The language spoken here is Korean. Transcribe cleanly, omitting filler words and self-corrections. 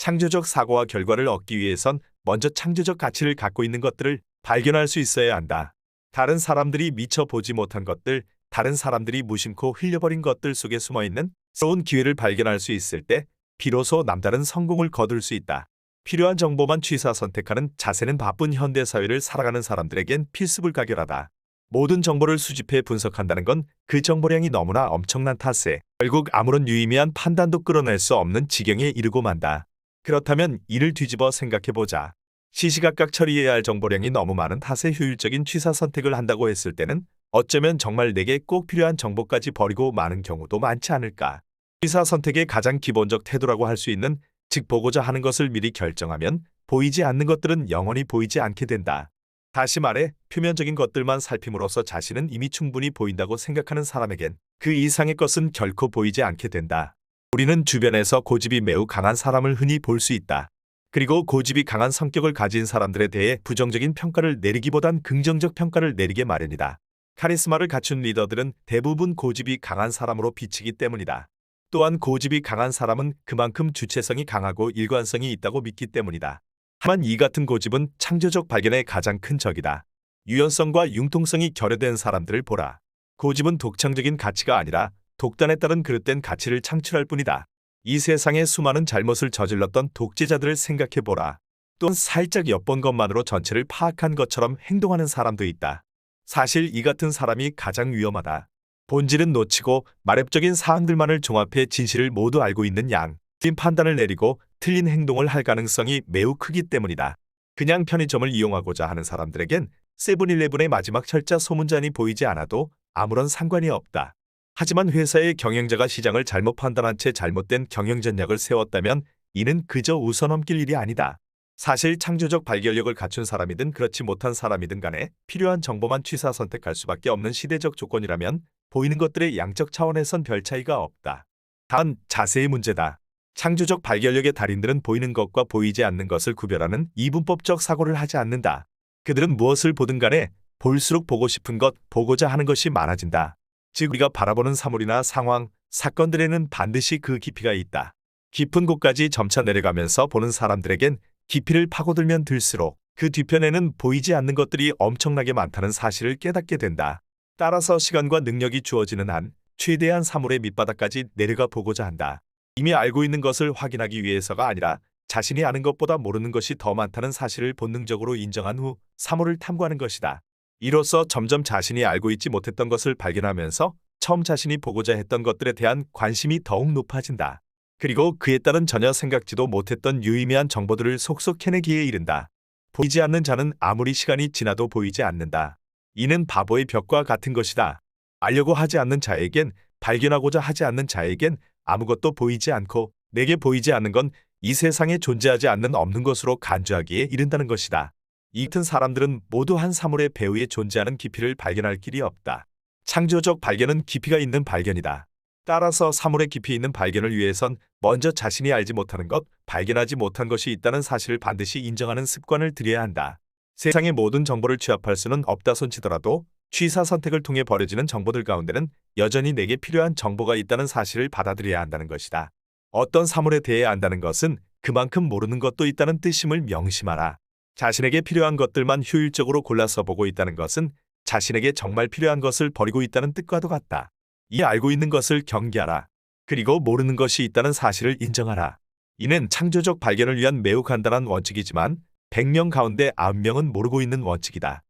창조적 사고와 결과를 얻기 위해선 먼저 창조적 가치를 갖고 있는 것들을 발견할 수 있어야 한다. 다른 사람들이 미처 보지 못한 것들, 다른 사람들이 무심코 흘려버린 것들 속에 숨어있는 새로운 기회를 발견할 수 있을 때 비로소 남다른 성공을 거둘 수 있다. 필요한 정보만 취사 선택하는 자세는 바쁜 현대사회를 살아가는 사람들에겐 필수불가결하다. 모든 정보를 수집해 분석한다는 건 그 정보량이 너무나 엄청난 탓에 결국 아무런 유의미한 판단도 끌어낼 수 없는 지경에 이르고 만다. 그렇다면 이를 뒤집어 생각해보자. 시시각각 처리해야 할 정보량이 너무 많은 탓에 효율적인 취사 선택을 한다고 했을 때는 어쩌면 정말 내게 꼭 필요한 정보까지 버리고 마는 경우도 많지 않을까. 취사 선택의 가장 기본적 태도라고 할 수 있는, 즉 보고자 하는 것을 미리 결정하면 보이지 않는 것들은 영원히 보이지 않게 된다. 다시 말해 표면적인 것들만 살핌으로써 자신은 이미 충분히 보인다고 생각하는 사람에겐 그 이상의 것은 결코 보이지 않게 된다. 우리는 주변에서 고집이 매우 강한 사람을 흔히 볼 수 있다. 그리고 고집이 강한 성격을 가진 사람들에 대해 부정적인 평가를 내리기보단 긍정적 평가를 내리게 마련이다. 카리스마를 갖춘 리더들은 대부분 고집이 강한 사람으로 비치기 때문이다. 또한 고집이 강한 사람은 그만큼 주체성이 강하고 일관성이 있다고 믿기 때문이다. 하지만 이 같은 고집은 창조적 발견의 가장 큰 적이다. 유연성과 융통성이 결여된 사람들을 보라. 고집은 독창적인 가치가 아니라 독단에 따른 그릇된 가치를 창출할 뿐이다. 이 세상에 수많은 잘못을 저질렀던 독재자들을 생각해보라. 또는 살짝 엿본 것만으로 전체를 파악한 것처럼 행동하는 사람도 있다. 사실 이 같은 사람이 가장 위험하다. 본질은 놓치고 마렵적인 사항들만을 종합해 진실을 모두 알고 있는 양, 틀린 판단을 내리고 틀린 행동을 할 가능성이 매우 크기 때문이다. 그냥 편의점을 이용하고자 하는 사람들에겐 세븐일레븐의 마지막 철자 소문잔이 보이지 않아도 아무런 상관이 없다. 하지만 회사의 경영자가 시장을 잘못 판단한 채 잘못된 경영 전략을 세웠다면 이는 그저 웃어넘길 일이 아니다. 사실 창조적 발견력을 갖춘 사람이든 그렇지 못한 사람이든 간에 필요한 정보만 취사 선택할 수밖에 없는 시대적 조건이라면 보이는 것들의 양적 차원에선 별 차이가 없다. 단, 자세의 문제다. 창조적 발견력의 달인들은 보이는 것과 보이지 않는 것을 구별하는 이분법적 사고를 하지 않는다. 그들은 무엇을 보든 간에 볼수록 보고 싶은 것, 보고자 하는 것이 많아진다. 즉 우리가 바라보는 사물이나 상황, 사건들에는 반드시 그 깊이가 있다. 깊은 곳까지 점차 내려가면서 보는 사람들에겐 깊이를 파고들면 들수록 그 뒤편에는 보이지 않는 것들이 엄청나게 많다는 사실을 깨닫게 된다. 따라서 시간과 능력이 주어지는 한 최대한 사물의 밑바닥까지 내려가 보고자 한다. 이미 알고 있는 것을 확인하기 위해서가 아니라 자신이 아는 것보다 모르는 것이 더 많다는 사실을 본능적으로 인정한 후 사물을 탐구하는 것이다. 이로써 점점 자신이 알고 있지 못했던 것을 발견하면서 처음 자신이 보고자 했던 것들에 대한 관심이 더욱 높아진다. 그리고 그에 따른 전혀 생각지도 못했던 유의미한 정보들을 속속 해내기에 이른다. 보이지 않는 자는 아무리 시간이 지나도 보이지 않는다. 이는 바보의 벽과 같은 것이다. 알려고 하지 않는 자에겐, 발견하고자 하지 않는 자에겐 아무것도 보이지 않고 내게 보이지 않는 건 이 세상에 존재하지 않는 없는 것으로 간주하기에 이른다는 것이다. 이 같은 사람들은 모두 한 사물의 배후에 존재하는 깊이를 발견할 길이 없다. 창조적 발견은 깊이가 있는 발견이다. 따라서 사물의 깊이 있는 발견을 위해선 먼저 자신이 알지 못하는 것, 발견하지 못한 것이 있다는 사실을 반드시 인정하는 습관을 들여야 한다. 세상의 모든 정보를 취합할 수는 없다 손치더라도 취사 선택을 통해 버려지는 정보들 가운데는 여전히 내게 필요한 정보가 있다는 사실을 받아들여야 한다는 것이다. 어떤 사물에 대해 안다는 것은 그만큼 모르는 것도 있다는 뜻임을 명심하라. 자신에게 필요한 것들만 효율적으로 골라서 보고 있다는 것은 자신에게 정말 필요한 것을 버리고 있다는 뜻과도 같다. 이 알고 있는 것을 경계하라. 그리고 모르는 것이 있다는 사실을 인정하라. 이는 창조적 발견을 위한 매우 간단한 원칙이지만 100명 가운데 9명은 모르고 있는 원칙이다.